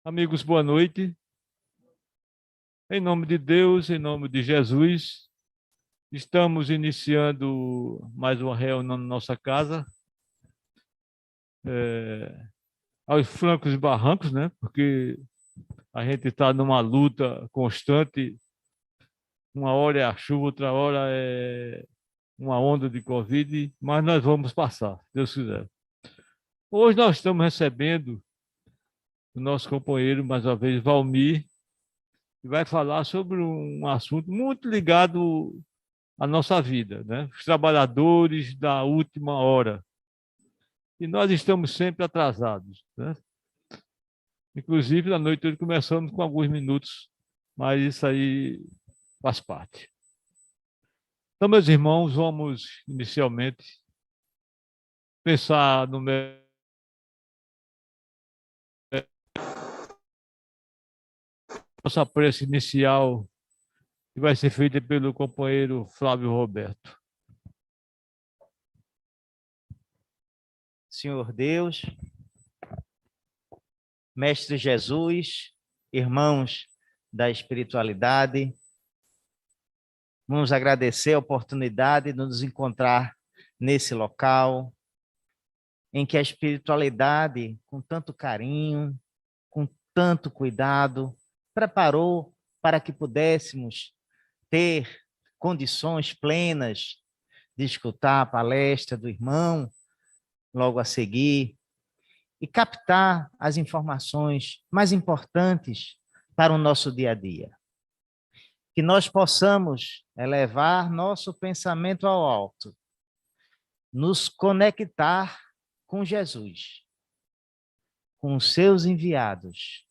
Amigos, boa noite. Em nome de Deus, em nome de Jesus, estamos iniciando mais uma reunião na nossa casa, aos francos e barrancos, né? Porque a gente está numa luta constante. Uma hora é a chuva, outra hora é uma onda de Covid, mas nós vamos passar, se Deus quiser. Hoje nós estamos recebendo o nosso companheiro, mais uma vez, Valmir, que vai falar sobre um assunto muito ligado à nossa vida, né? Os trabalhadores da última hora. E nós estamos sempre atrasados, né? Inclusive, na noite hoje começamos com alguns minutos, mas isso aí faz parte. Então, meus irmãos, vamos inicialmente pensar no nossa prece inicial, que vai ser feita pelo companheiro Flávio Roberto. Senhor Deus, Mestre Jesus, irmãos da espiritualidade, vamos agradecer a oportunidade de nos encontrar nesse local, em que a espiritualidade, com tanto carinho, com tanto cuidado, preparou para que pudéssemos ter condições plenas de escutar a palestra do irmão logo a seguir, e captar as informações mais importantes para o nosso dia a dia. Que nós possamos elevar nosso pensamento ao alto, nos conectar com Jesus, com os seus enviados.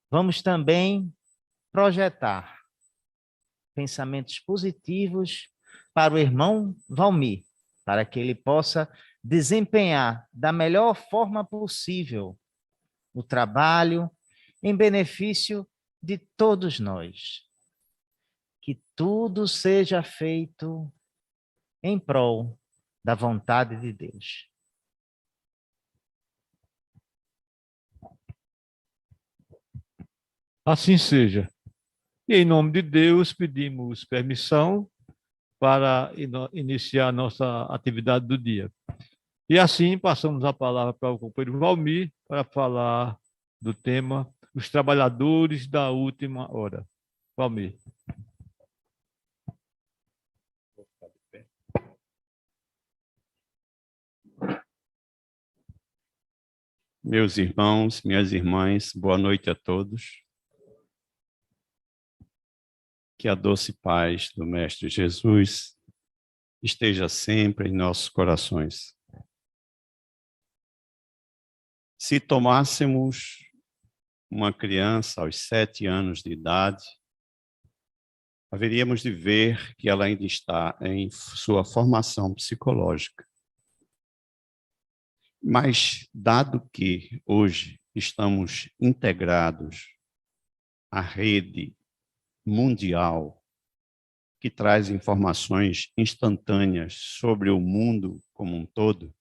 Vamos também projetar pensamentos positivos para o irmão Valmir, para que ele possa desempenhar da melhor forma possível o trabalho em benefício de todos nós. Que tudo seja feito em prol da vontade de Deus. Assim seja. E em nome de Deus, pedimos permissão para iniciar a nossa atividade do dia. E assim passamos a palavra para o companheiro Valmir para falar do tema Os Trabalhadores da Última Hora. Valmir. Meus irmãos, minhas irmãs, boa noite a todos. Que a doce paz do Mestre Jesus esteja sempre em nossos corações. Se tomássemos uma criança aos 7 anos de idade, haveríamos de ver que ela ainda está em sua formação psicológica. Mas, dado que hoje estamos integrados à rede mundial que traz informações instantâneas sobre o mundo como um todo,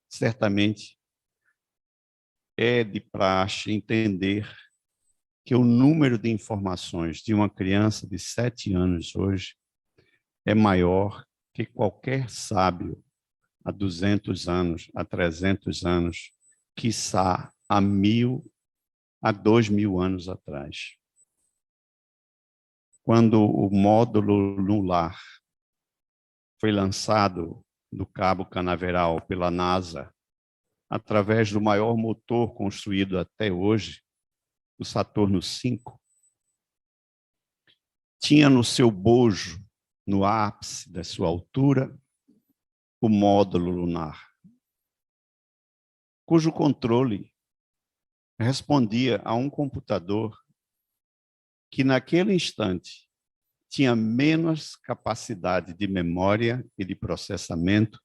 certamente é de praxe entender que o número de informações de uma criança de 7 anos hoje é maior que qualquer sábio há 200 anos, há 300 anos, quiçá há 1.000, há 2.000 anos atrás. Quando o módulo lunar foi lançado do Cabo Canaveral pela NASA, através do maior motor construído até hoje, o Saturno V, tinha no seu bojo, no ápice da sua altura, o módulo lunar, cujo controle respondia a um computador que naquele instante tinha menos capacidade de memória e de processamento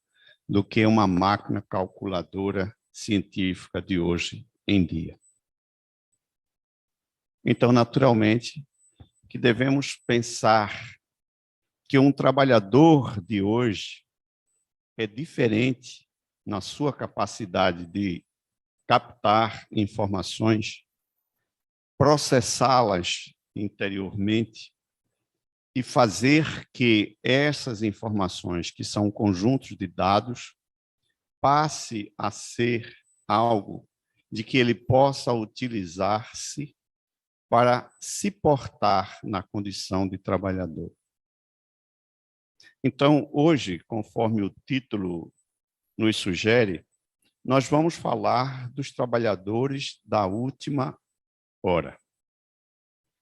do que uma máquina calculadora científica de hoje em dia. Então, naturalmente, que devemos pensar que um trabalhador de hoje é diferente na sua capacidade de captar informações, processá-las interiormente e fazer que essas informações, que são conjuntos de dados, passe a ser algo de que ele possa utilizar-se para se portar na condição de trabalhador. Então, hoje, conforme o título nos sugere, nós vamos falar dos trabalhadores da última hora.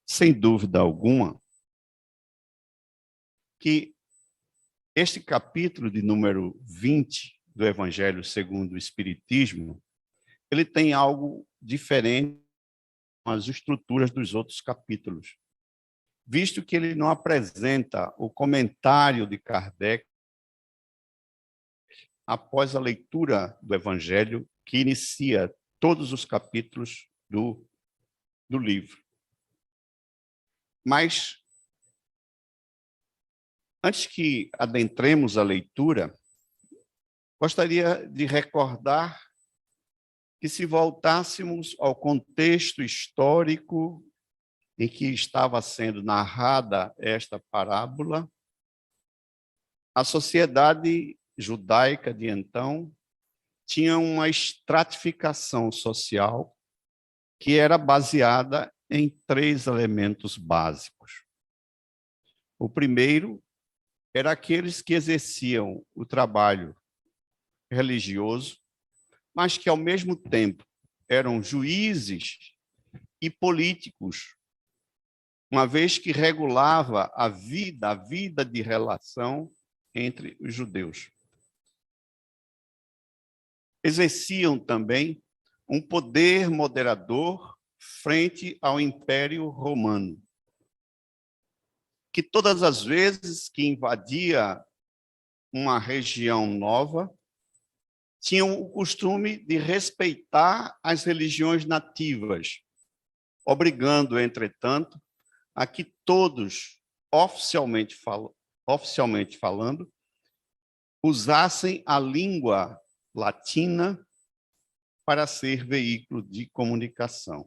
Sem dúvida alguma, que este capítulo de número 20 do Evangelho segundo o Espiritismo, ele tem algo diferente com as estruturas dos outros capítulos, visto que ele não apresenta o comentário de Kardec após a leitura do Evangelho, que inicia todos os capítulos do livro. Mas, antes que adentremos a leitura, gostaria de recordar que, se voltássemos ao contexto histórico em que estava sendo narrada esta parábola, a sociedade judaica de então tinha uma estratificação social que era baseada em 3 elementos básicos. O primeiro era aqueles que exerciam o trabalho religioso, mas que, ao mesmo tempo, eram juízes e políticos, uma vez que regulava a vida de relação entre os judeus. Exerciam também um poder moderador frente ao Império Romano, que todas as vezes que invadia uma região nova, tinham o costume de respeitar as religiões nativas, obrigando, entretanto, a que todos, oficialmente falando, usassem a língua latina para ser veículo de comunicação.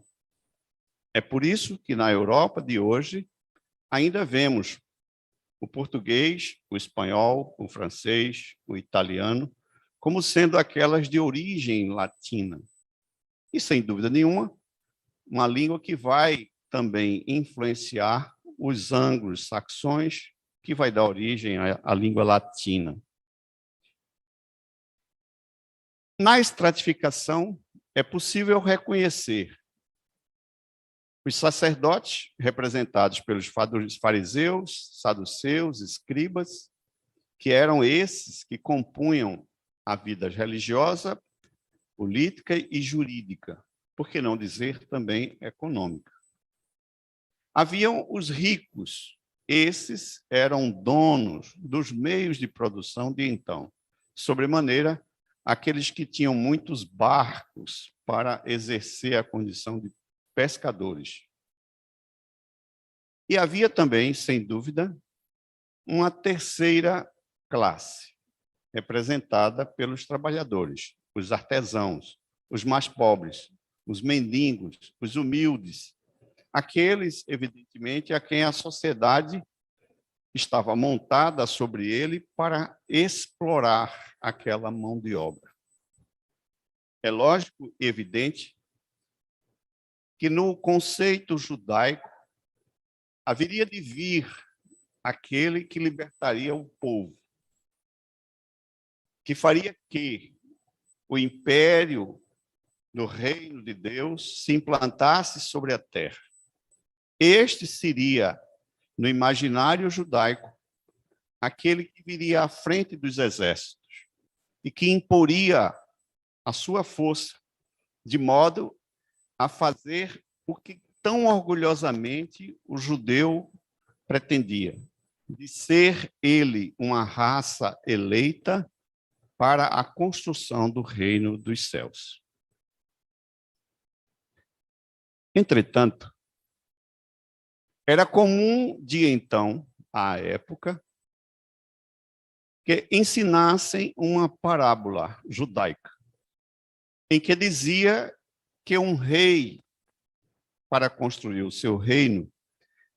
É por isso que na Europa de hoje ainda vemos o português, o espanhol, o francês, o italiano, como sendo aquelas de origem latina. E, sem dúvida nenhuma, uma língua que vai também influenciar os anglo-saxões, que vai dar origem à língua latina. Na estratificação, é possível reconhecer os sacerdotes, representados pelos fariseus, saduceus, escribas, que eram esses que compunham a vida religiosa, política e jurídica, por que não dizer também econômica. Haviam os ricos, esses eram donos dos meios de produção de então, sobremaneira aqueles que tinham muitos barcos para exercer a condição de pescadores. E havia também, sem dúvida, uma terceira classe, representada pelos trabalhadores, os artesãos, os mais pobres, os mendigos, os humildes, aqueles, evidentemente, a quem a sociedade estava montada sobre ele para explorar aquela mão de obra. É lógico e evidente que no conceito judaico haveria de vir aquele que libertaria o povo, que faria que o império do reino de Deus se implantasse sobre a terra. Este seria, no imaginário judaico, aquele que viria à frente dos exércitos e que imporia a sua força, de modo a fazer o que tão orgulhosamente o judeu pretendia, de ser ele uma raça eleita para a construção do reino dos céus. Entretanto, era comum de então, à época, que ensinassem uma parábola judaica. em que dizia que um rei, para construir o seu reino,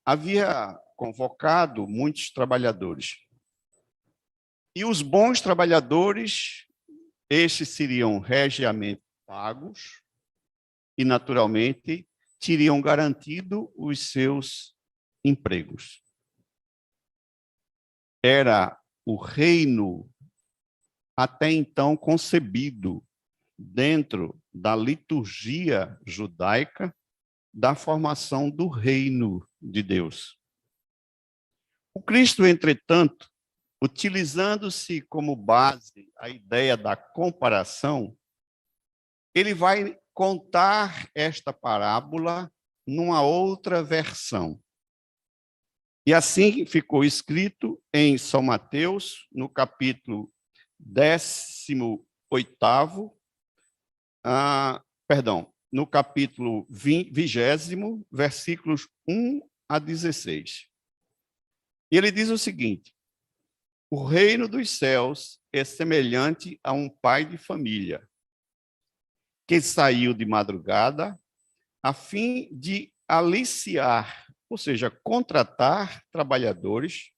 havia convocado muitos trabalhadores. E os bons trabalhadores, estes seriam regiamente pagos e, naturalmente, teriam garantido os seus empregos. Era o reino até então concebido dentro da liturgia judaica da formação do reino de Deus. O Cristo, entretanto, utilizando-se como base a ideia da comparação, ele vai contar esta parábola numa outra versão. E assim ficou escrito em São Mateus, no capítulo 18º, no capítulo 20º, versículos 1 a 16. E ele diz o seguinte: o reino dos céus é semelhante a um pai de família, que saiu de madrugada a fim de aliciar, ou seja, contratar trabalhadores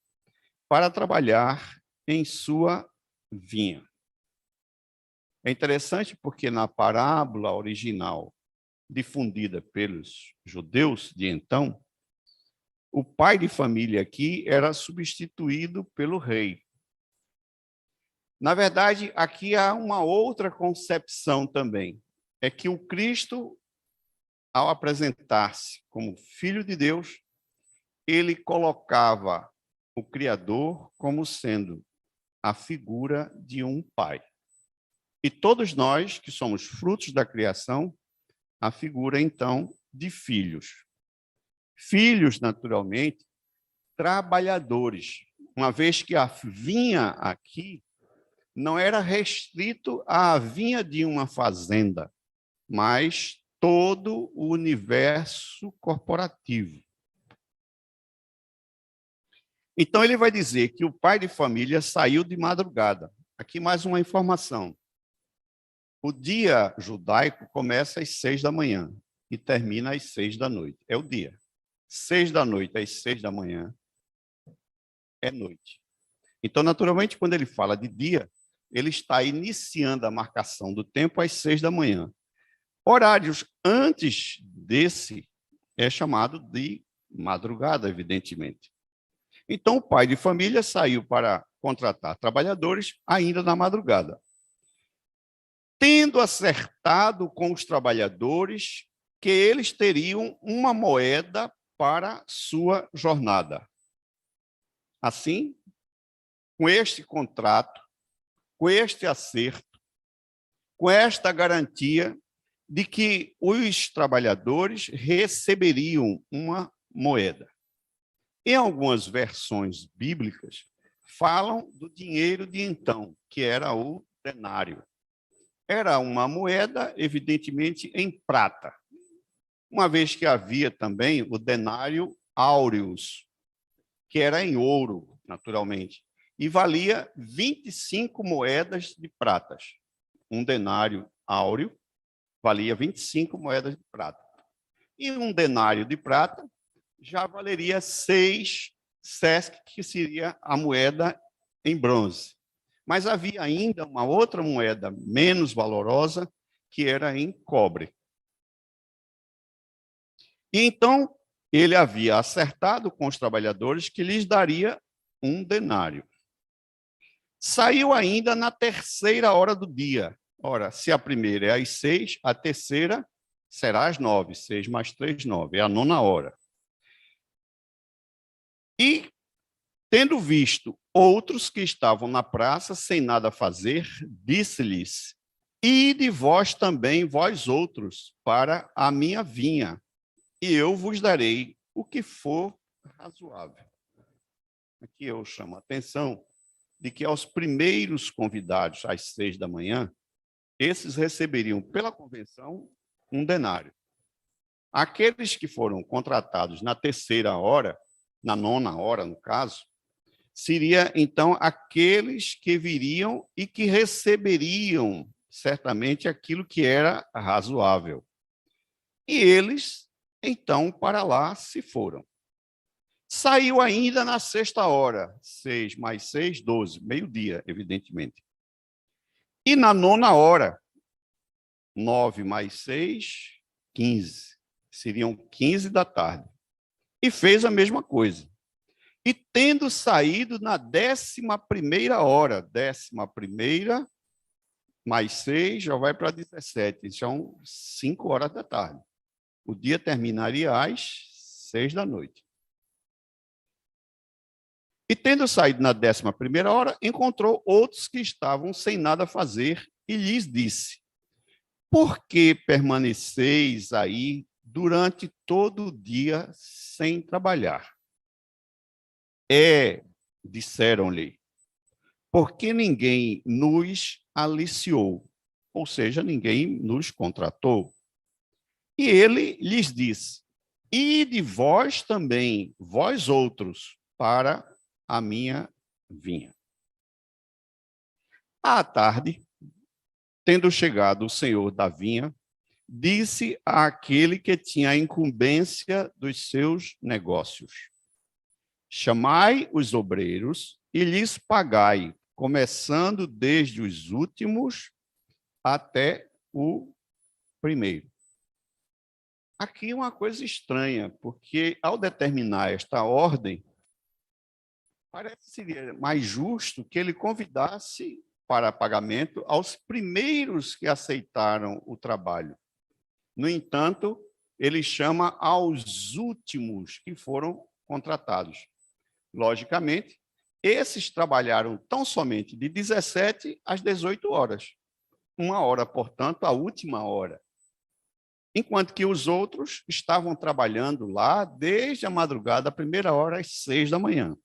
para trabalhar em sua vinha. É interessante porque na parábola original, difundida pelos judeus de então, o pai de família aqui era substituído pelo rei. Na verdade, aqui há uma outra concepção também. É que o Cristo, ao apresentar-se como Filho de Deus, ele colocava o Criador como sendo a figura de um pai. E todos nós, que somos frutos da criação, a figura, então, de filhos. Filhos, naturalmente, trabalhadores, uma vez que a vinha aqui não era restrito à vinha de uma fazenda, mas todo o universo corporativo. Então, ele vai dizer que o pai de família saiu de madrugada. Aqui mais uma informação. O dia judaico começa às 6 da manhã e termina às 6 da noite. É o dia. 6 da noite às 6 da manhã é noite. Então, naturalmente, quando ele fala de dia, ele está iniciando a marcação do tempo às 6 da manhã. Horários antes desse é chamado de madrugada, evidentemente. Então, o pai de família saiu para contratar trabalhadores ainda na madrugada. Tendo acertado com os trabalhadores que eles teriam uma moeda para sua jornada. Assim, com este contrato, com este acerto, com esta garantia de que os trabalhadores receberiam uma moeda. Em algumas versões bíblicas, falam do dinheiro de então, que era o denário. Era uma moeda, evidentemente, em prata, uma vez que havia também o denário áureos, que era em ouro, naturalmente, e valia 25 moedas de pratas. Um denário áureo valia 25 moedas de prata. E um denário de prata já valeria 6 sesc, que seria a moeda em bronze. Mas havia ainda uma outra moeda menos valorosa, que era em cobre. E então, ele havia acertado com os trabalhadores que lhes daria um denário. Saiu ainda na terceira hora do dia. Ora, se a primeira é às 6, a terceira será às 9. 6 mais 3, 9. É a 9ª hora. E, tendo visto outros que estavam na praça sem nada a fazer, disse-lhes: ide vós também, vós outros, para a minha vinha, e eu vos darei o que for razoável. Aqui eu chamo a atenção de que aos primeiros convidados às 6 da manhã, esses receberiam pela convenção um denário. Aqueles que foram contratados na terceira hora, na 9ª hora, no caso, seria, então, aqueles que viriam e que receberiam certamente aquilo que era razoável. E eles, então, para lá se foram. Saiu ainda na sexta hora, 6 mais 6, 12, meio-dia, evidentemente. E na nona hora, 9 mais 6, 15. Seriam 15 da tarde. E fez a mesma coisa. E tendo saído na 11ª hora, 11ª mais 6 já vai para 17, são 5 horas da tarde. O dia terminaria às 6 da noite. E tendo saído na 11ª hora, encontrou outros que estavam sem nada a fazer e lhes disse: por que permaneceis aí durante todo o dia sem trabalhar? Disseram-lhe, porque ninguém nos aliciou, ou seja, ninguém nos contratou. E ele lhes disse: ide vós também, vós outros, para a minha vinha. À tarde, tendo chegado o senhor da vinha, disse àquele que tinha a incumbência dos seus negócios: chamai os obreiros e lhes pagai, começando desde os últimos até o primeiro. Aqui uma coisa estranha, porque ao determinar esta ordem, parece que seria mais justo que ele convidasse para pagamento aos primeiros que aceitaram o trabalho. No entanto, ele chama aos últimos que foram contratados. Logicamente, esses trabalharam tão somente de 17 às 18 horas. 1 hora, portanto, a última hora. Enquanto que os outros estavam trabalhando lá desde a madrugada, a primeira hora, às 6 da manhã.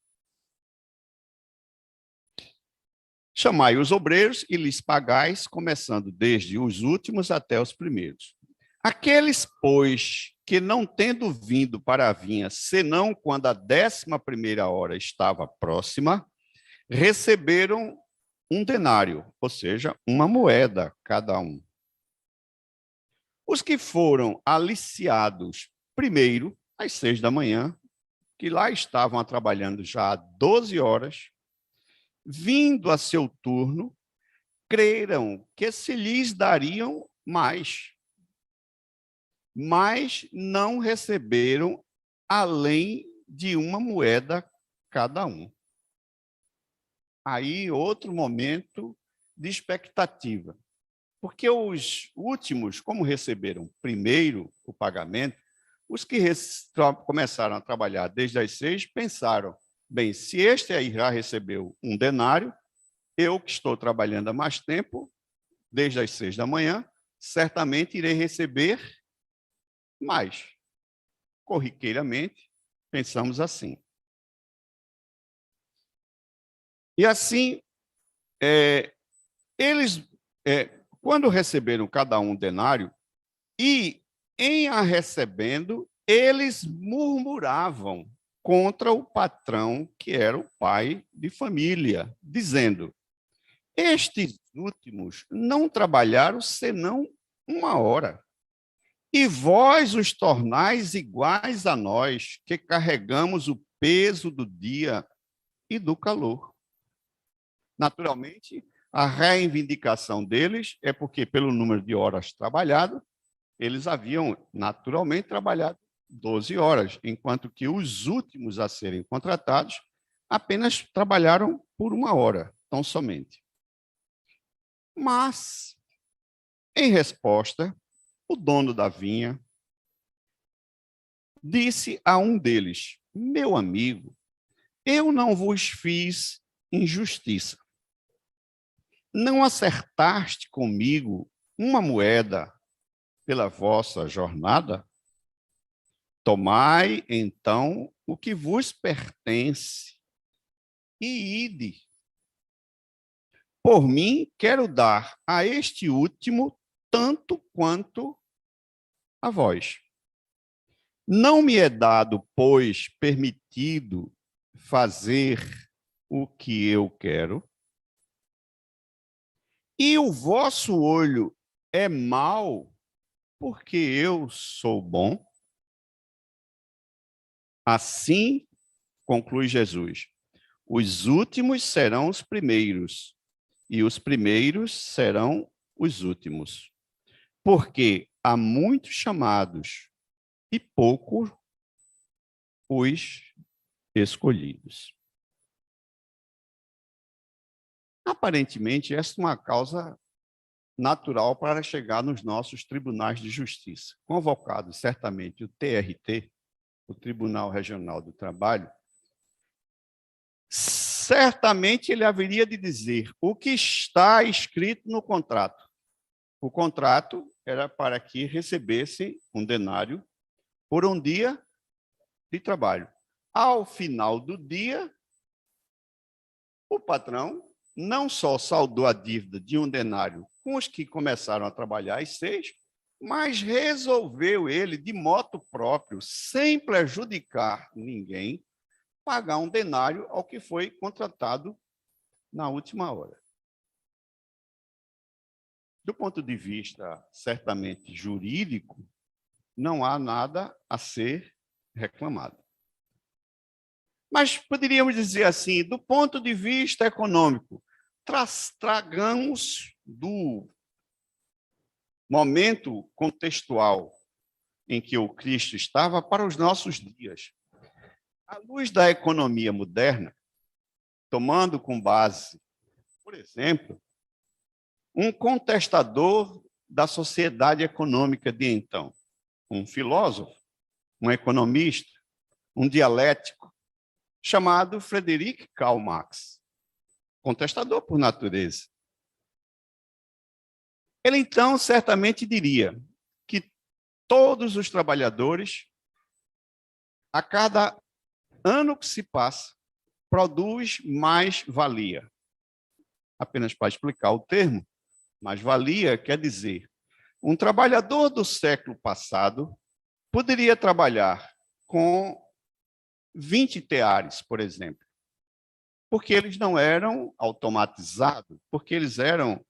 Chamai os obreiros e lhes pagais, começando desde os últimos até os primeiros. Aqueles, pois, que não tendo vindo para a vinha, senão quando a 11ª hora estava próxima, receberam um denário, ou seja, uma moeda cada um. Os que foram aliciados primeiro, às 6 da manhã, que lá estavam trabalhando já há 12 horas, vindo a seu turno, creram que se lhes dariam mais, mas não receberam além de uma moeda cada um. Aí, outro momento de expectativa. Porque os últimos, como receberam primeiro o pagamento, os que começaram a trabalhar desde as 6 pensaram: bem, se este aí já recebeu um denário, eu que estou trabalhando há mais tempo, desde as 6 da manhã, certamente irei receber mais. Corriqueiramente, pensamos assim. E assim, eles, quando receberam cada um denário, e em a recebendo, eles murmuravam contra o patrão, que era o pai de família, dizendo: estes últimos não trabalharam senão 1 hora, e vós os tornais iguais a nós, que carregamos o peso do dia e do calor. Naturalmente, a reivindicação deles é porque, pelo número de horas trabalhadas, eles haviam naturalmente trabalhado 12 horas, enquanto que os últimos a serem contratados apenas trabalharam por 1 hora, tão somente. Mas, em resposta, o dono da vinha disse a um deles: meu amigo, eu não vos fiz injustiça. Não acertaste comigo uma moeda pela vossa jornada? Tomai, então, o que vos pertence e ide. Por mim, quero dar a este último tanto quanto a vós. Não me é dado, pois, permitido fazer o que eu quero. E o vosso olho é mau, porque eu sou bom? Assim, conclui Jesus, os últimos serão os primeiros, e os primeiros serão os últimos. Porque há muitos chamados e poucos os escolhidos. Aparentemente, esta é uma causa natural para chegar nos nossos tribunais de justiça. Convocado certamente o TRT, o Tribunal Regional do Trabalho, certamente ele haveria de dizer o que está escrito no contrato. O contrato era para que recebesse um denário por um dia de trabalho. Ao final do dia, o patrão não só saldou a dívida de um denário com os que começaram a trabalhar às 6, mas resolveu ele, de moto próprio, sem prejudicar ninguém, pagar um denário ao que foi contratado na última hora. Do ponto de vista, certamente, jurídico, não há nada a ser reclamado. Mas poderíamos dizer assim, do ponto de vista econômico, tragamos do momento contextual em que o Cristo estava para os nossos dias. À luz da economia moderna, tomando com base, por exemplo, um contestador da sociedade econômica de então, um filósofo, um economista, um dialético, chamado Frederic Karl Marx, contestador por natureza. Ele, então, certamente diria que todos os trabalhadores, a cada ano que se passa, produz mais-valia. Apenas para explicar o termo, mais-valia quer dizer, um trabalhador do século passado poderia trabalhar com 20 teares, por exemplo, porque eles não eram automatizados, porque eles eram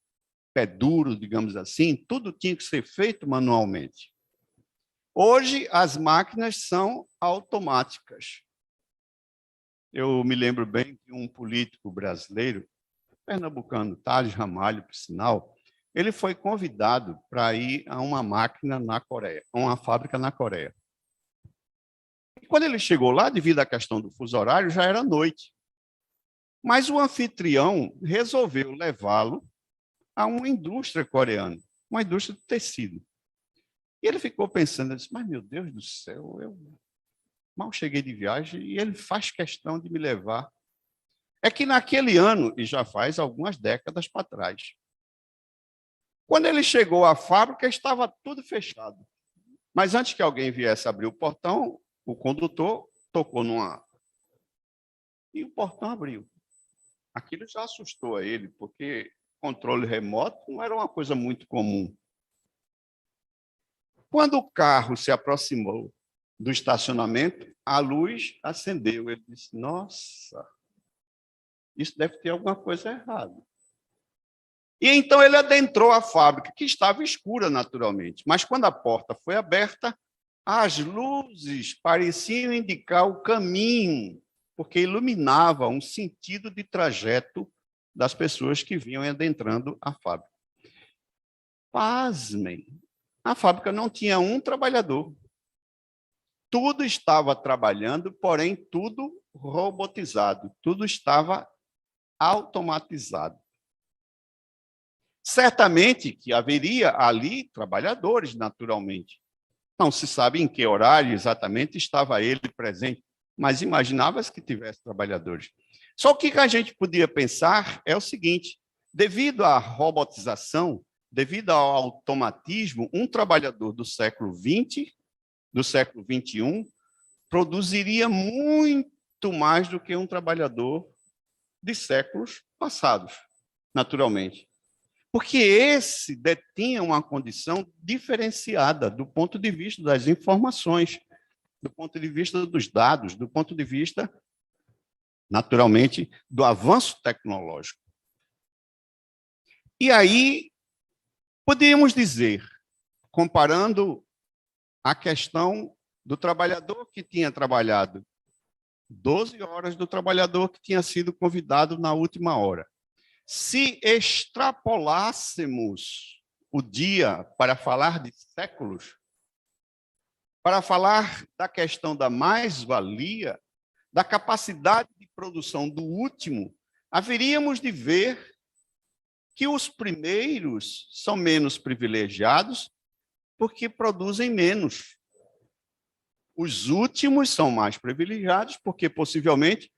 pé duro, digamos assim, tudo tinha que ser feito manualmente. Hoje, as máquinas são automáticas. Eu me lembro bem que um político brasileiro, pernambucano, Tales Ramalho, por sinal, ele foi convidado para ir a uma máquina na Coreia, a uma fábrica na Coreia. E quando ele chegou lá, devido à questão do fuso horário, já era noite. Mas o anfitrião resolveu levá-lo a uma indústria coreana, uma indústria de tecido. E ele ficou pensando, disse, mas meu Deus do céu, eu mal cheguei de viagem e ele faz questão de me levar. É que naquele ano, e já faz algumas décadas para trás, quando ele chegou à fábrica, estava tudo fechado. Mas antes que alguém viesse abrir o portão, o condutor tocou numa... E o portão abriu. Aquilo já assustou a ele, porque controle remoto não era uma coisa muito comum. Quando o carro se aproximou do estacionamento, a luz acendeu. Ele disse, nossa, isso deve ter alguma coisa errada. E então ele adentrou a fábrica, que estava escura naturalmente, mas quando a porta foi aberta, as luzes pareciam indicar o caminho, porque iluminava um sentido de trajeto das pessoas que vinham adentrando a fábrica. Pasmem, a fábrica não tinha um trabalhador. Tudo estava trabalhando, porém tudo robotizado, tudo estava automatizado. Certamente que haveria ali trabalhadores, naturalmente. Não se sabe em que horário exatamente estava ele presente, mas imaginava-se que tivesse trabalhadores. Só que o que a gente podia pensar é o seguinte, devido à robotização, devido ao automatismo, um trabalhador do século XX, do século XXI, produziria muito mais do que um trabalhador de séculos passados, naturalmente. Porque esse detinha uma condição diferenciada do ponto de vista das informações, do ponto de vista dos dados, do ponto de vista, naturalmente, do avanço tecnológico. E aí, podemos dizer, comparando a questão do trabalhador que tinha trabalhado 12 horas do trabalhador que tinha sido convidado na última hora. Se extrapolássemos o dia para falar de séculos, para falar da questão da mais-valia, da capacidade de produção do último, haveríamos de ver que os primeiros são menos privilegiados porque produzem menos. Os últimos são mais privilegiados porque, possivelmente,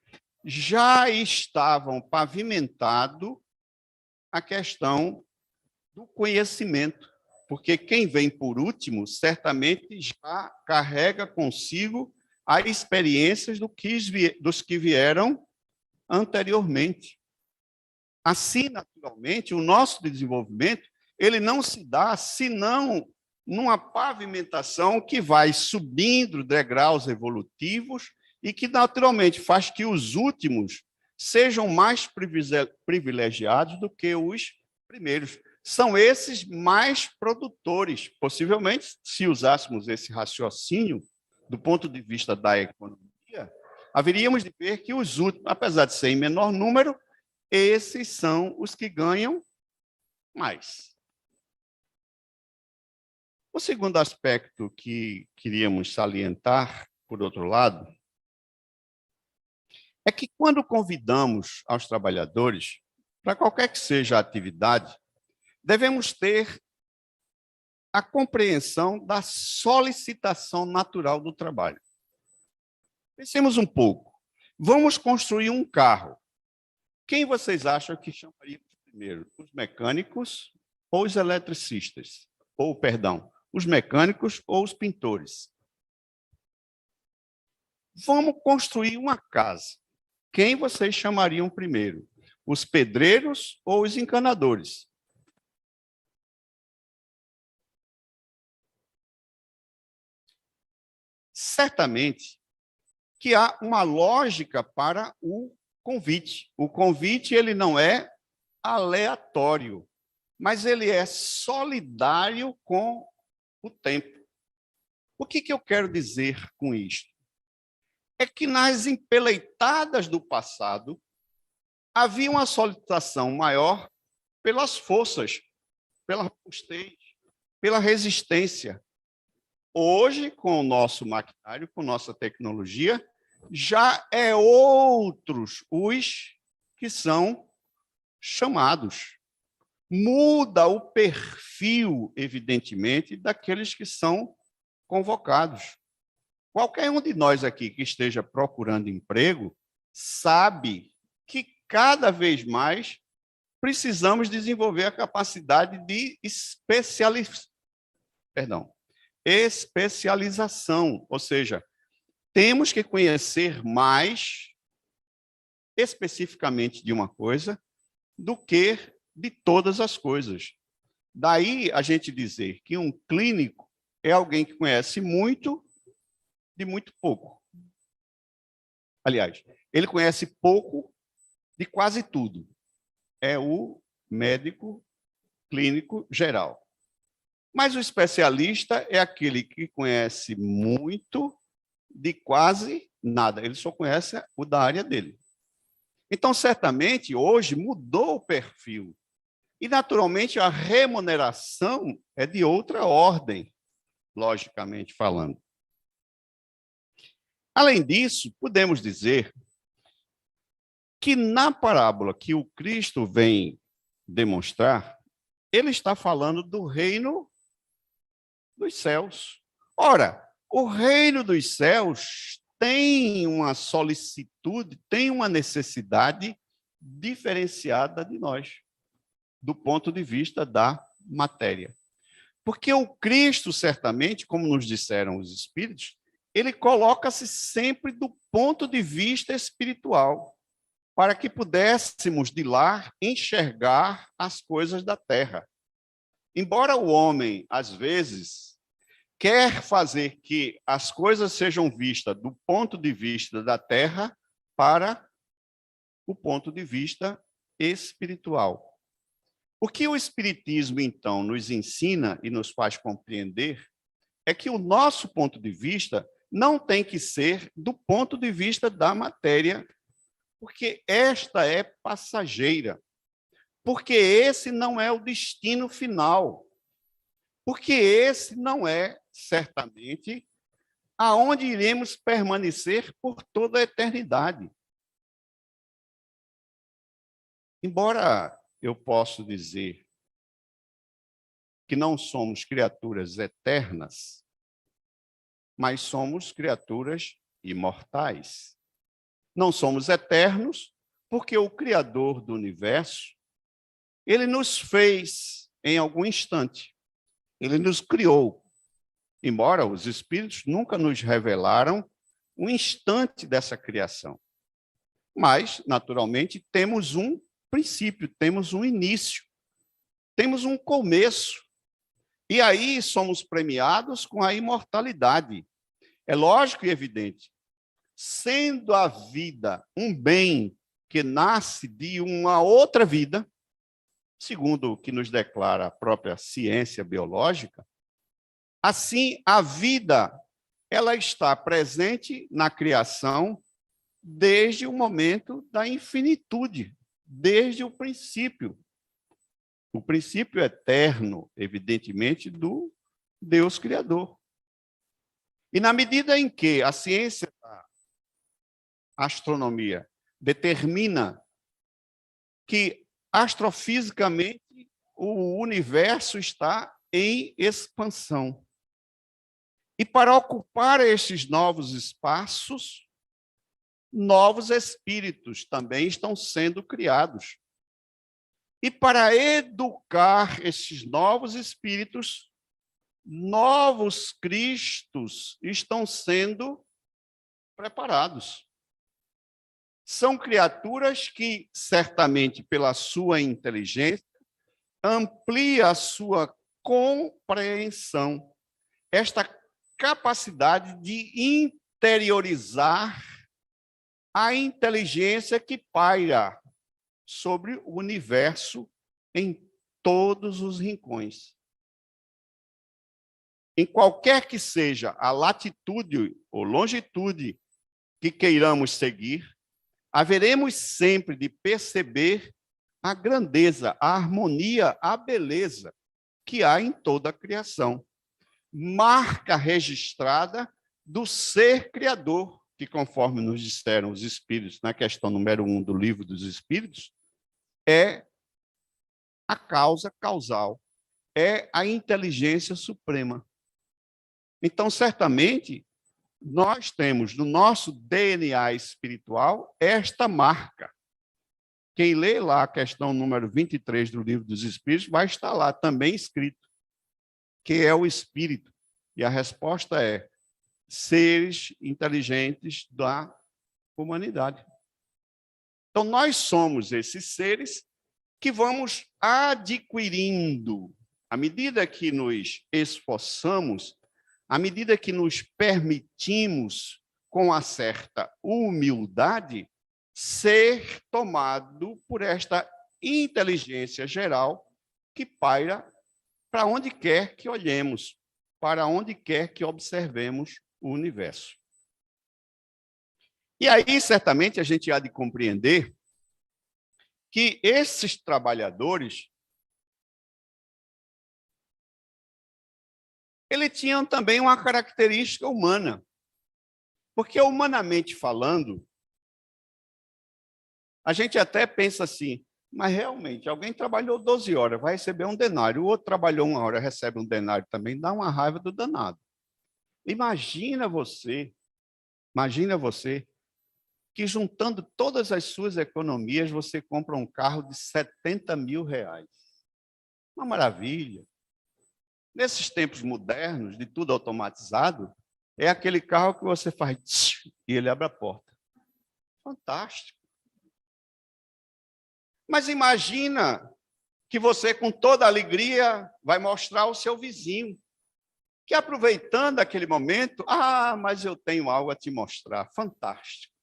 já estavam pavimentado a questão do conhecimento, porque quem vem por último, certamente já carrega consigo as experiências dos que vieram anteriormente. Assim, naturalmente, o nosso desenvolvimento ele não se dá senão numa pavimentação que vai subindo degraus evolutivos e que, naturalmente, faz que os últimos sejam mais privilegiados do que os primeiros. São esses mais produtores. Possivelmente, se usássemos esse raciocínio do ponto de vista da economia, haveríamos de ver que os últimos, apesar de ser em menor número, esses são os que ganham mais. O segundo aspecto que queríamos salientar, por outro lado, é que quando convidamos aos trabalhadores, para qualquer que seja a atividade, devemos ter a compreensão da solicitação natural do trabalho. Pensemos um pouco. Vamos construir um carro. Quem vocês acham que chamaríamos primeiro? Os mecânicos ou os eletricistas? Ou, perdão, os mecânicos ou os pintores? Vamos construir uma casa. Quem vocês chamariam primeiro? Os pedreiros ou os encanadores? Certamente que há uma lógica para o convite. O convite ele não é aleatório, mas ele é solidário com o tempo. O que eu quero dizer com isto? É que nas empeleitadas do passado havia uma solicitação maior pelas forças, pela robustez, pela resistência. Hoje, com o nosso maquinário, com nossa tecnologia, já é outros os que são chamados. Muda o perfil, evidentemente, daqueles que são convocados. Qualquer um de nós aqui que esteja procurando emprego sabe que cada vez mais precisamos desenvolver a capacidade de especialização, ou seja, temos que conhecer mais especificamente de uma coisa do que de todas as coisas. Daí a gente dizer que um clínico é alguém que conhece muito de muito pouco. Aliás, ele conhece pouco de quase tudo. É o médico clínico geral. Mas o especialista é aquele que conhece muito de quase nada. Ele só conhece o da área dele. Então, certamente, hoje mudou o perfil. E, naturalmente, a remuneração é de outra ordem, logicamente falando. Além disso, podemos dizer que na parábola que o Cristo vem demonstrar, ele está falando do reino dos céus. Ora, o reino dos céus tem uma solicitude, tem uma necessidade diferenciada de nós, do ponto de vista da matéria. Porque o Cristo, certamente, como nos disseram os Espíritos, ele coloca-se sempre do ponto de vista espiritual, para que pudéssemos de lá enxergar as coisas da terra. Embora o homem, às vezes, quer fazer que as coisas sejam vistas do ponto de vista da terra para o ponto de vista espiritual. O que o Espiritismo, então, nos ensina e nos faz compreender é que o nosso ponto de vista não tem que ser do ponto de vista da matéria, porque esta é passageira, porque esse não é o destino final, porque esse não é, certamente, aonde iremos permanecer por toda a eternidade. Embora eu possa dizer que não somos criaturas eternas, mas somos criaturas imortais. Não somos eternos porque o Criador do universo, ele nos fez em algum instante. Ele nos criou. Embora os espíritos nunca nos revelaram um instante dessa criação. Mas, naturalmente, temos um princípio, temos um início, temos um começo. E aí somos premiados com a imortalidade. É lógico e evidente. Sendo a vida um bem que nasce de uma outra vida, segundo o que nos declara a própria ciência biológica, assim a vida ela está presente na criação desde o momento da infinitude, desde o princípio. O princípio eterno, evidentemente, do Deus Criador. E na medida em que a ciência da astronomia determina que astrofisicamente o universo está em expansão. E para ocupar estes novos espaços, novos espíritos também estão sendo criados. E para educar esses novos espíritos, novos Cristos estão sendo preparados. São criaturas que, certamente, pela sua inteligência, amplia a sua compreensão, esta capacidade de interiorizar a inteligência que paira sobre o universo em todos os rincões. Em qualquer que seja a latitude ou longitude que queiramos seguir, haveremos sempre de perceber a grandeza, a harmonia, a beleza que há em toda a criação. Marca registrada do ser criador, que conforme nos disseram os Espíritos, na questão número 1 do Livro dos Espíritos, é a causa causal, é a inteligência suprema. Então, certamente, nós temos no nosso DNA espiritual esta marca. Quem lê lá a questão número 23 do Livro dos Espíritos vai estar lá também escrito, que é o espírito. E a resposta é seres inteligentes da humanidade. Então, nós somos esses seres que vamos adquirindo, à medida que nos esforçamos, à medida que nos permitimos, com uma certa humildade, ser tomado por esta inteligência geral que paira para onde quer que olhemos, para onde quer que observemos o universo. E aí, certamente, a gente há de compreender que esses trabalhadores, eles tinham também uma característica humana. Porque, humanamente falando, a gente até pensa assim, mas realmente, alguém trabalhou 12 horas, vai receber um denário, o outro trabalhou 1 hora, recebe um denário também, dá uma raiva do danado. Imagina você que juntando todas as suas economias, você compra um carro de 70 mil reais. Uma maravilha. Nesses tempos modernos, de tudo automatizado, é aquele carro que você faz e ele abre a porta. Fantástico. Mas imagina que você, com toda alegria, vai mostrar ao seu vizinho, que aproveitando aquele momento, mas eu tenho algo a te mostrar. Fantástico.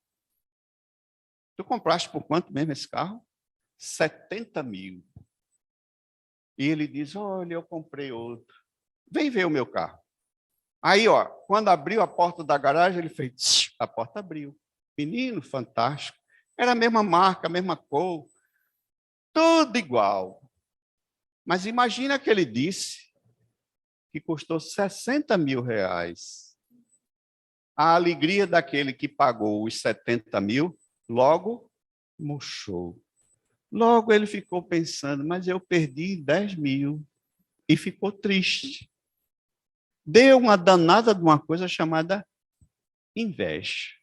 Tu compraste por quanto mesmo esse carro? 70 mil. E ele diz, olha, eu comprei outro. Vem ver o meu carro. Aí, ó, quando abriu a porta da garagem, ele fez, tsh, a porta abriu. Menino, fantástico. Era a mesma marca, a mesma cor, tudo igual. Mas imagina que ele disse que custou 60 mil reais. A alegria daquele que pagou os 70 mil, logo murchou. Logo ele ficou pensando, mas eu perdi 10 mil. E ficou triste. Deu uma danada de uma coisa chamada inveja.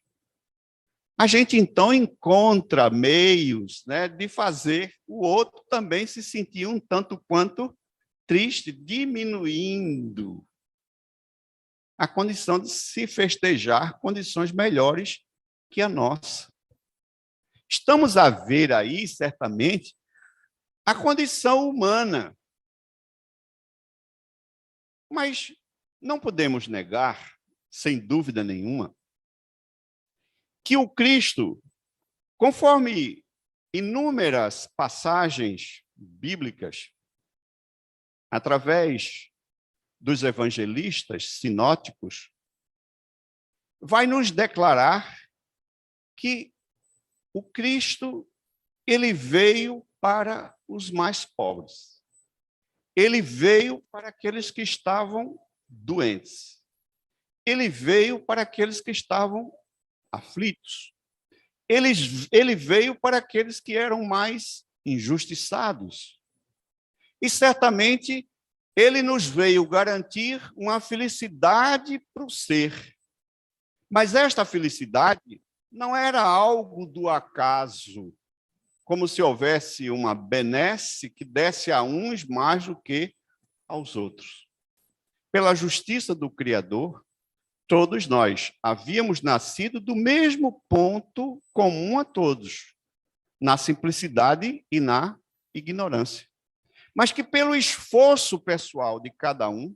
A gente, então, encontra meios, né, de fazer o outro também se sentir um tanto quanto triste, diminuindo a condição de se festejar condições melhores que a nossa. Estamos a ver aí, certamente, a condição humana. Mas não podemos negar, sem dúvida nenhuma, que o Cristo, conforme inúmeras passagens bíblicas, através dos evangelistas sinóticos, vai nos declarar que o Cristo, ele veio para os mais pobres. Ele veio para aqueles que estavam doentes. Ele veio para aqueles que estavam aflitos. Ele veio para aqueles que eram mais injustiçados. E certamente ele nos veio garantir uma felicidade para o ser. Mas esta felicidade não era algo do acaso, como se houvesse uma benesse que desse a uns mais do que aos outros. Pela justiça do Criador, todos nós havíamos nascido do mesmo ponto comum a todos, na simplicidade e na ignorância. Mas que pelo esforço pessoal de cada um,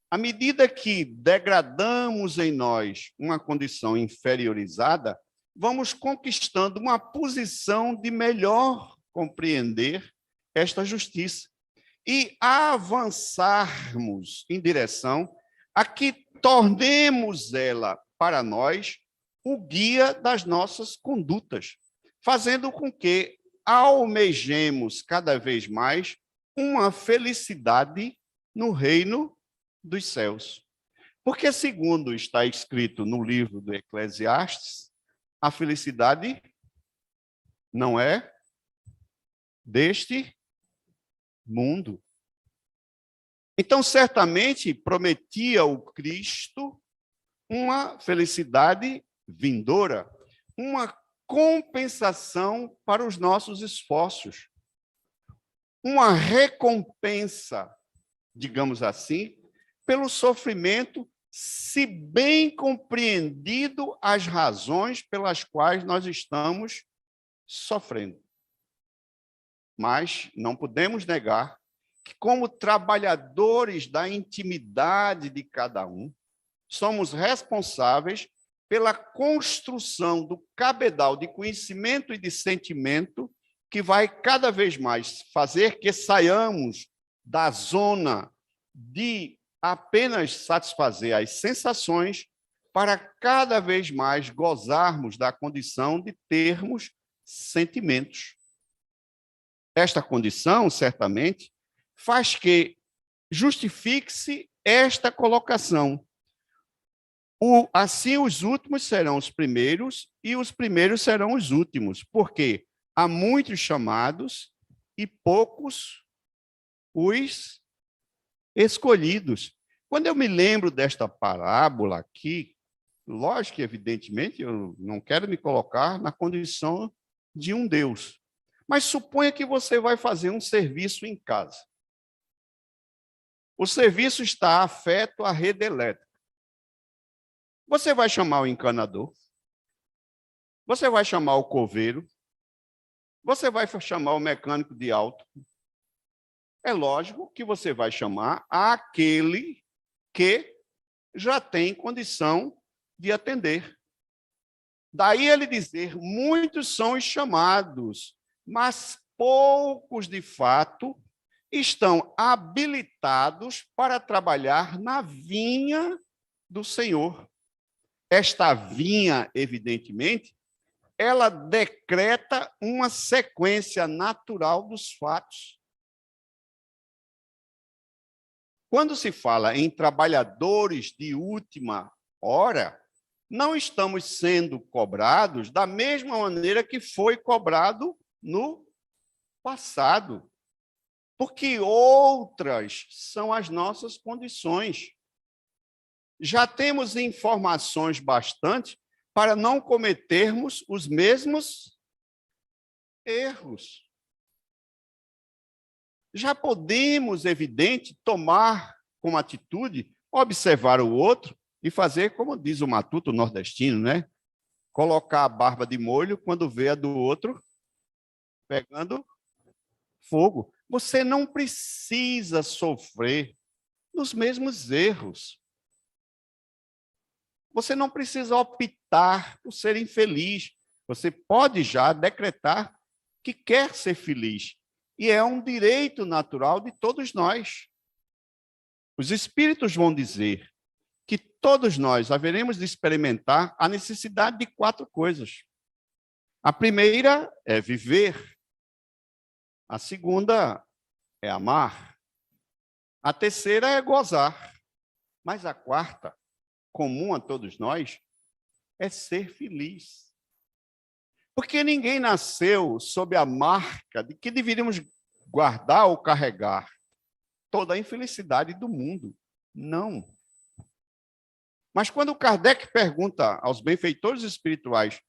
à medida que degradamos em nós uma condição inferiorizada, vamos conquistando uma posição de melhor compreender esta justiça e avançarmos em direção a que tornemos ela para nós o guia das nossas condutas, fazendo com que almejemos cada vez mais uma felicidade no reino dos céus. Porque, segundo está escrito no livro do Eclesiastes, a felicidade não é deste mundo. Então, certamente, prometia o Cristo uma felicidade vindoura, uma compensação para os nossos esforços, uma recompensa, digamos assim, pelo sofrimento, se bem compreendido as razões pelas quais nós estamos sofrendo. Mas não podemos negar que, como trabalhadores da intimidade de cada um, somos responsáveis pela construção do cabedal de conhecimento e de sentimento que vai cada vez mais fazer que saiamos da zona de apenas satisfazer as sensações para cada vez mais gozarmos da condição de termos sentimentos. Esta condição, certamente, faz que justifique-se esta colocação. Assim, os últimos serão os primeiros e os primeiros serão os últimos, porque há muitos chamados e poucos os escolhidos. Quando eu me lembro desta parábola aqui, lógico que, evidentemente, eu não quero me colocar na condição de um Deus, mas suponha que você vai fazer um serviço em casa. O serviço está afeto à rede elétrica. Você vai chamar o encanador, você vai chamar o coveiro, você vai chamar o mecânico de auto. É lógico que você vai chamar aquele que já tem condição de atender. Daí ele dizer, muitos são os chamados, mas poucos de fato estão habilitados para trabalhar na vinha do Senhor. Esta vinha, evidentemente, ela decreta uma sequência natural dos fatos. Quando se fala em trabalhadores de última hora, não estamos sendo cobrados da mesma maneira que foi cobrado no passado, porque outras são as nossas condições. Já temos informações bastante para não cometermos os mesmos erros. Já podemos, evidente, tomar como atitude, observar o outro e fazer, como diz o matuto nordestino, né? Colocar a barba de molho quando vê a do outro pegando fogo. Você não precisa sofrer nos mesmos erros. Você não precisa optar por ser infeliz. Você pode já decretar que quer ser feliz. E é um direito natural de todos nós. Os espíritos vão dizer que todos nós haveremos de experimentar a necessidade de 4 coisas. A primeira é viver. A segunda é amar. A terceira é gozar. Mas a quarta, comum a todos nós, é ser feliz. Porque ninguém nasceu sob a marca de que deveríamos guardar ou carregar toda a infelicidade do mundo. Não. Mas quando Kardec pergunta aos benfeitores espirituais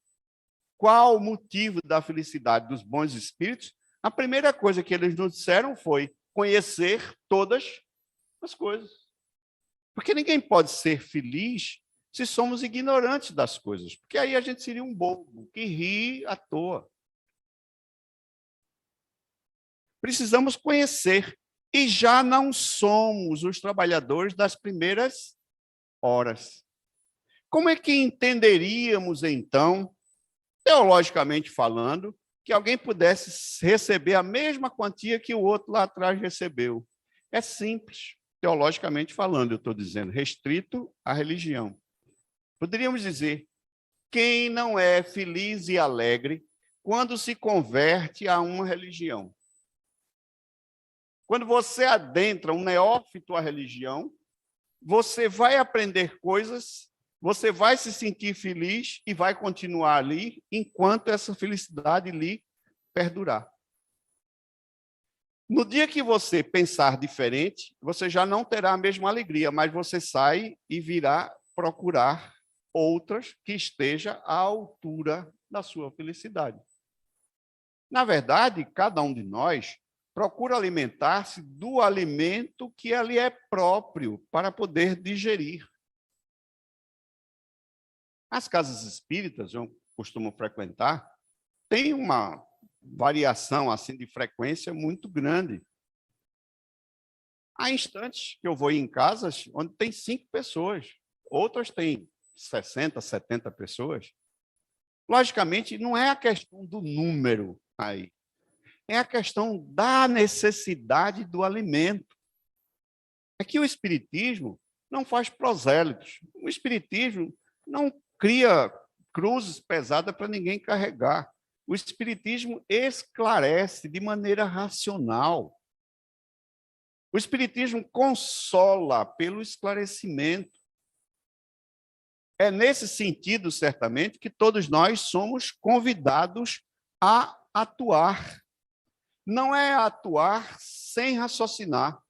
qual o motivo da felicidade dos bons espíritos, a primeira coisa que eles nos disseram foi conhecer todas as coisas. Porque ninguém pode ser feliz se somos ignorantes das coisas, porque aí a gente seria um bobo que ri à toa. Precisamos conhecer, e já não somos os trabalhadores das primeiras horas. Como é que entenderíamos, então, teologicamente falando, que alguém pudesse receber a mesma quantia que o outro lá atrás recebeu? É simples, teologicamente falando, eu estou dizendo, restrito à religião. Poderíamos dizer, quem não é feliz e alegre quando se converte a uma religião? Quando você adentra um neófito à religião, você vai aprender coisas, você vai se sentir feliz e vai continuar ali enquanto essa felicidade lhe perdurar. No dia que você pensar diferente, você já não terá a mesma alegria, mas você sai e virá procurar outras que esteja à altura da sua felicidade. Na verdade, cada um de nós procura alimentar-se do alimento que lhe é próprio para poder digerir. As casas espíritas, eu costumo frequentar, tem uma variação assim de frequência muito grande. Há instantes que eu vou em casas onde tem 5 pessoas, outras têm 60, 70 pessoas. Logicamente, não é a questão do número aí, é a questão da necessidade do alimento. É que o Espiritismo não faz prosélitos, o Espiritismo não cria cruzes pesadas para ninguém carregar. O Espiritismo esclarece de maneira racional. O Espiritismo consola pelo esclarecimento. É nesse sentido, certamente, que todos nós somos convidados a atuar. Não é atuar sem raciocinar.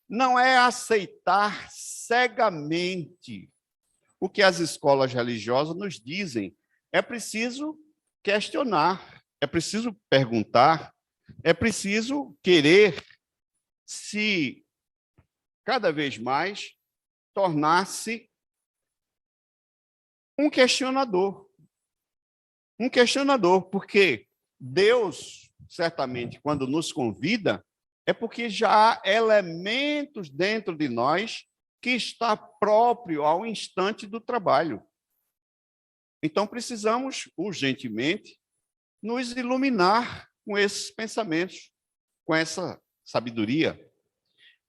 Não é aceitar cegamente o que as escolas religiosas nos dizem. É preciso questionar, é preciso perguntar, é preciso querer se, cada vez mais, tornar-se um questionador. Um questionador, porque Deus, certamente, quando nos convida, é porque já há elementos dentro de nós que está próprio ao instante do trabalho. Então, precisamos, urgentemente, nos iluminar com esses pensamentos, com essa sabedoria.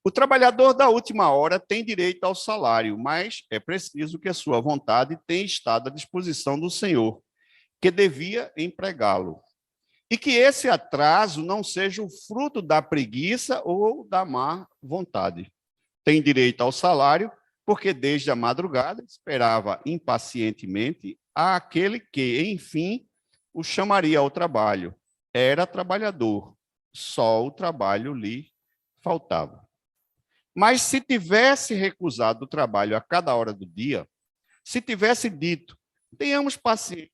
O trabalhador da última hora tem direito ao salário, mas é preciso que a sua vontade tenha estado à disposição do Senhor, que devia empregá-lo. E que esse atraso não seja o fruto da preguiça ou da má vontade. Tem direito ao salário, porque desde a madrugada esperava impacientemente aquele que, enfim, o chamaria ao trabalho. Era trabalhador, só o trabalho lhe faltava. Mas se tivesse recusado o trabalho a cada hora do dia, se tivesse dito, tenhamos paciência,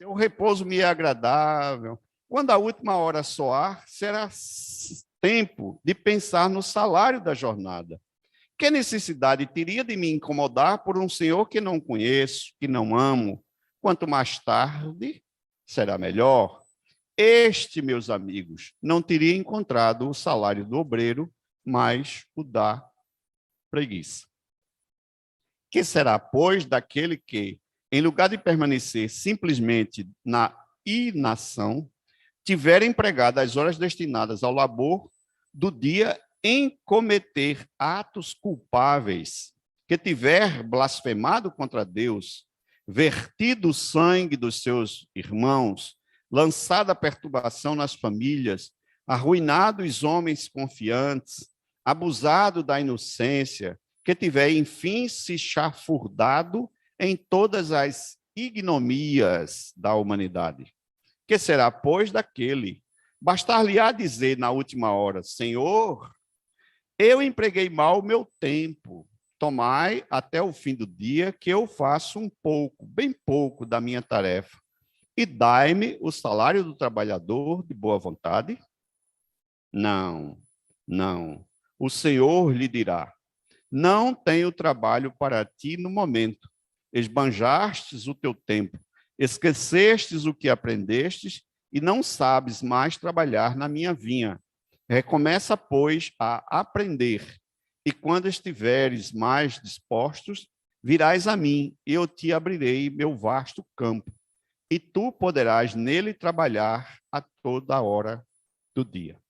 o repouso me é agradável, quando a última hora soar, será tempo de pensar no salário da jornada. Que necessidade teria de me incomodar por um senhor que não conheço, que não amo? Quanto mais tarde, será melhor. Este, meus amigos, não teria encontrado o salário do obreiro, mas o da preguiça. Que será, pois, daquele que, em lugar de permanecer simplesmente na inação, tiver empregado as horas destinadas ao labor do dia em cometer atos culpáveis, que tiver blasfemado contra Deus, vertido o sangue dos seus irmãos, lançado a perturbação nas famílias, arruinado os homens confiantes, abusado da inocência, que tiver, enfim, se chafurdado em todas as ignominias da humanidade. Que será, pois, daquele? Bastar-lhe-á dizer na última hora, Senhor, eu empreguei mal o meu tempo, tomai até o fim do dia que eu faço um pouco, bem pouco da minha tarefa, e dai-me o salário do trabalhador de boa vontade? Não, não. O Senhor lhe dirá, não tenho trabalho para ti no momento, esbanjastes o teu tempo, esquecestes o que aprendestes e não sabes mais trabalhar na minha vinha. Recomeça, pois, a aprender, e quando estiveres mais dispostos, virás a mim, e eu te abrirei meu vasto campo, e tu poderás nele trabalhar a toda hora do dia.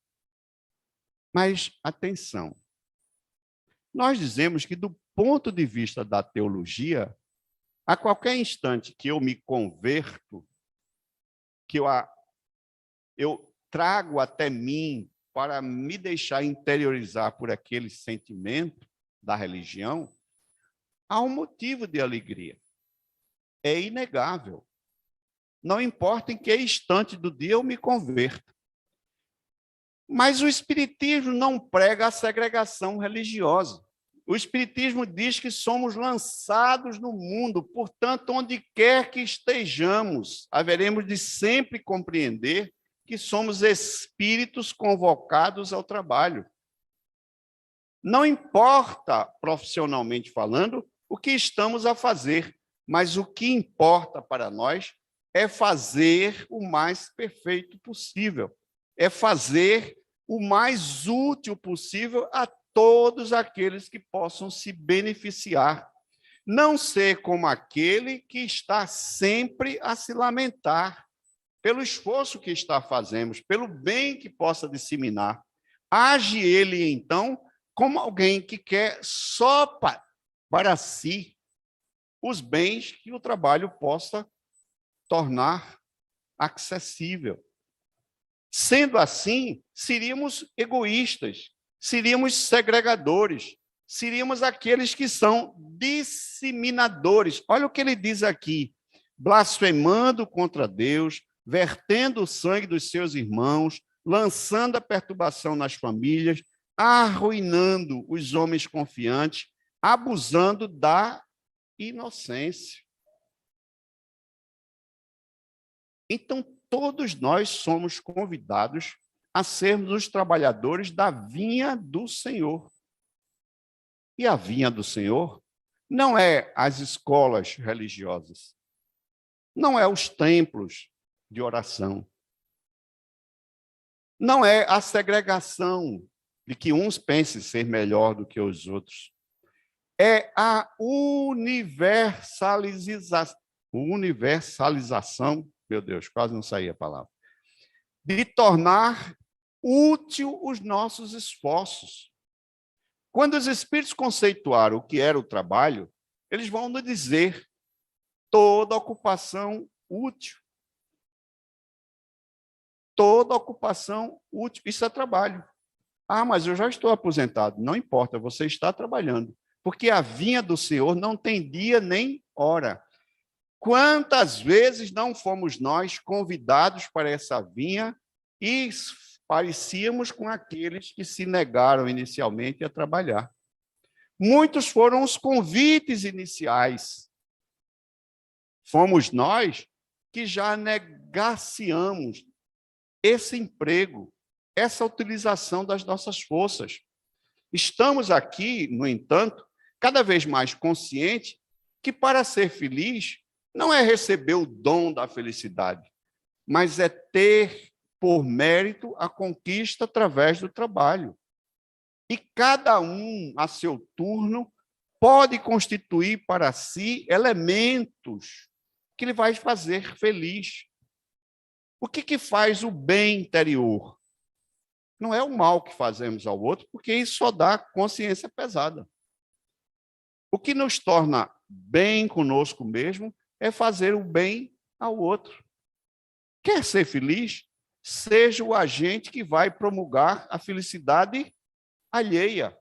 Mas, atenção, nós dizemos que, do ponto de vista da teologia, a qualquer instante que eu me converto, que eu trago até mim para me deixar interiorizar por aquele sentimento da religião, há um motivo de alegria. É inegável. Não importa em que instante do dia eu me converto. Mas o Espiritismo não prega a segregação religiosa. O Espiritismo diz que somos lançados no mundo, portanto, onde quer que estejamos, haveremos de sempre compreender que somos espíritos convocados ao trabalho. Não importa, profissionalmente falando, o que estamos a fazer, mas o que importa para nós é fazer o mais perfeito possível, é fazer o mais útil possível a todos aqueles que possam se beneficiar. Não ser como aquele que está sempre a se lamentar pelo esforço que está fazendo, pelo bem que possa disseminar. Age ele, então, como alguém que quer só para si os bens que o trabalho possa tornar acessível. Sendo assim, seríamos egoístas, seríamos segregadores, seríamos aqueles que são disseminadores. Olha o que ele diz aqui: blasfemando contra Deus, vertendo o sangue dos seus irmãos, lançando a perturbação nas famílias, arruinando os homens confiantes, abusando da inocência. Então, todos nós somos convidados a sermos os trabalhadores da vinha do Senhor. E a vinha do Senhor não é as escolas religiosas, não é os templos de oração, não é a segregação de que uns pensem ser melhor do que os outros. É a universalização, meu Deus, quase não saía a palavra, de tornar útil os nossos esforços. Quando os espíritos conceituaram o que era o trabalho, eles vão nos dizer toda ocupação útil. Toda ocupação útil. Isso é trabalho. Ah, mas eu já estou aposentado. Não importa, você está trabalhando. Porque a vinha do Senhor não tem dia nem hora. Quantas vezes não fomos nós convidados para essa vinha e parecíamos com aqueles que se negaram inicialmente a trabalhar? Muitos foram os convites iniciais. Fomos nós que já negaciamos esse emprego, essa utilização das nossas forças. Estamos aqui, no entanto, cada vez mais conscientes que para ser feliz não é receber o dom da felicidade, mas é ter por mérito a conquista através do trabalho. E cada um, a seu turno, pode constituir para si elementos que lhe vai fazer feliz. O que faz o bem interior? Não é o mal que fazemos ao outro, porque isso só dá consciência pesada. O que nos torna bem conosco mesmo é fazer o bem ao outro. Quer ser feliz? Seja o agente que vai promulgar a felicidade alheia.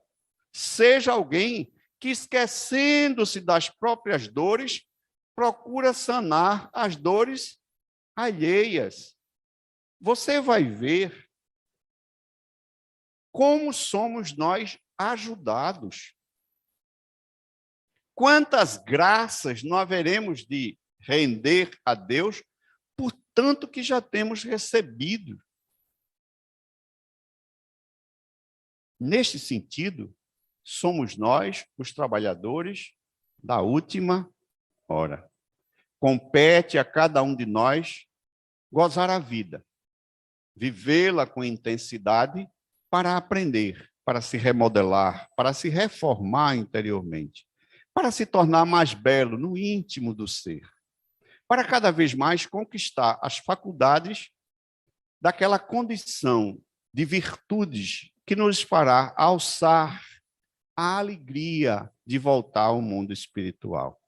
Seja alguém que, esquecendo-se das próprias dores, procura sanar as dores alheias. Você vai ver como somos nós ajudados. Quantas graças não haveremos de render a Deus por tanto que já temos recebido. Neste sentido, somos nós os trabalhadores da última hora. Compete a cada um de nós gozar a vida, vivê-la com intensidade para aprender, para se remodelar, para se reformar interiormente, para se tornar mais belo no íntimo do ser, para cada vez mais conquistar as faculdades daquela condição de virtudes que nos fará alçar a alegria de voltar ao mundo espiritual.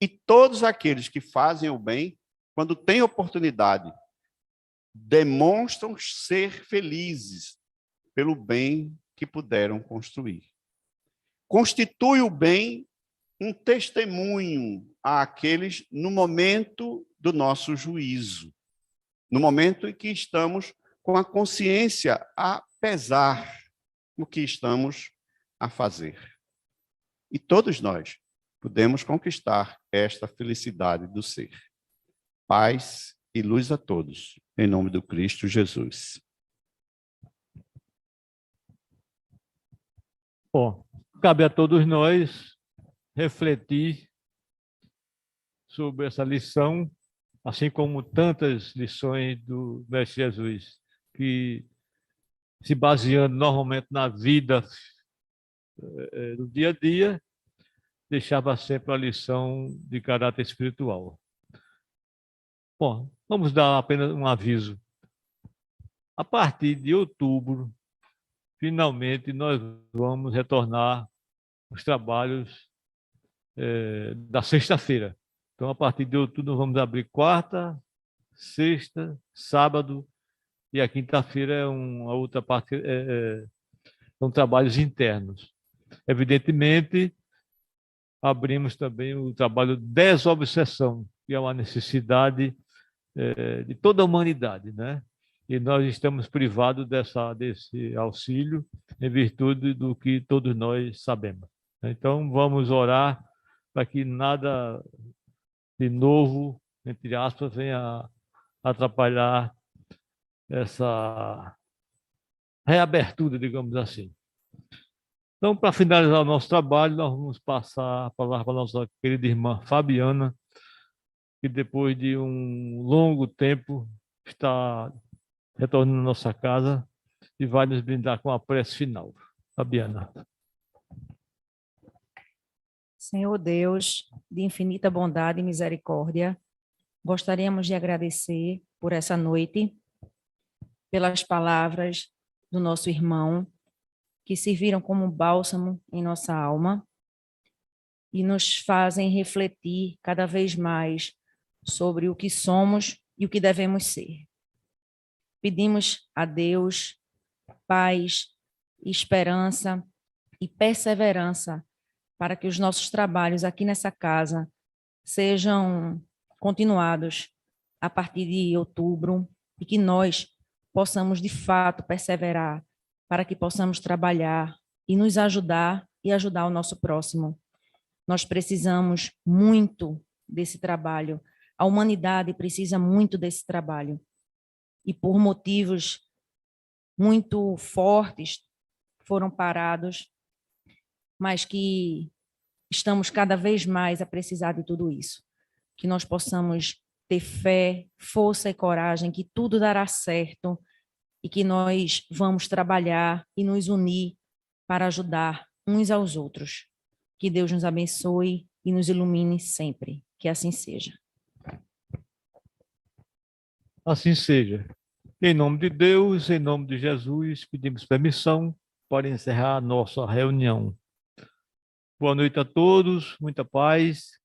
E todos aqueles que fazem o bem, quando têm oportunidade, demonstram ser felizes pelo bem que puderam construir. Constitui o bem um testemunho àqueles no momento do nosso juízo, no momento em que estamos com a consciência a pesar o que estamos a fazer. E todos nós podemos conquistar esta felicidade do ser. Paz e luz a todos, em nome do Cristo Jesus. Bom, cabe a todos nós refletir sobre essa lição, assim como tantas lições do Mestre Jesus, que se baseando normalmente na vida do dia a dia, deixava sempre a lição de caráter espiritual. Bom, vamos dar apenas um aviso. A partir de outubro, finalmente, nós vamos retornar os trabalhos da sexta-feira. Então, a partir de outubro, nós vamos abrir quarta, sexta, sábado, e a quinta-feira é uma outra parte, são trabalhos internos. Evidentemente, abrimos também o trabalho desobsessão, que é uma necessidade de toda a humanidade, né? E nós estamos privados desse auxílio em virtude do que todos nós sabemos. Então, vamos orar para que nada de novo, entre aspas, venha atrapalhar essa reabertura, digamos assim. Então, para finalizar o nosso trabalho, nós vamos passar a palavra para a nossa querida irmã Fabiana, que depois de um longo tempo está retornando à nossa casa e vai nos brindar com a prece final. Fabiana. Senhor Deus, de infinita bondade e misericórdia, gostaríamos de agradecer por essa noite, pelas palavras do nosso irmão, que serviram como bálsamo em nossa alma e nos fazem refletir cada vez mais sobre o que somos e o que devemos ser. Pedimos a Deus paz, esperança e perseverança para que os nossos trabalhos aqui nessa casa sejam continuados a partir de outubro e que nós possamos, de fato, perseverar para que possamos trabalhar e nos ajudar e ajudar o nosso próximo. Nós precisamos muito desse trabalho. A humanidade precisa muito desse trabalho. E por motivos muito fortes foram parados, mas que estamos cada vez mais a precisar de tudo isso. Que nós possamos ter fé, força e coragem, que tudo dará certo e que nós vamos trabalhar e nos unir para ajudar uns aos outros. Que Deus nos abençoe e nos ilumine sempre. Que assim seja. Assim seja. Em nome de Deus, em nome de Jesus, pedimos permissão para encerrar a nossa reunião. Boa noite a todos, muita paz,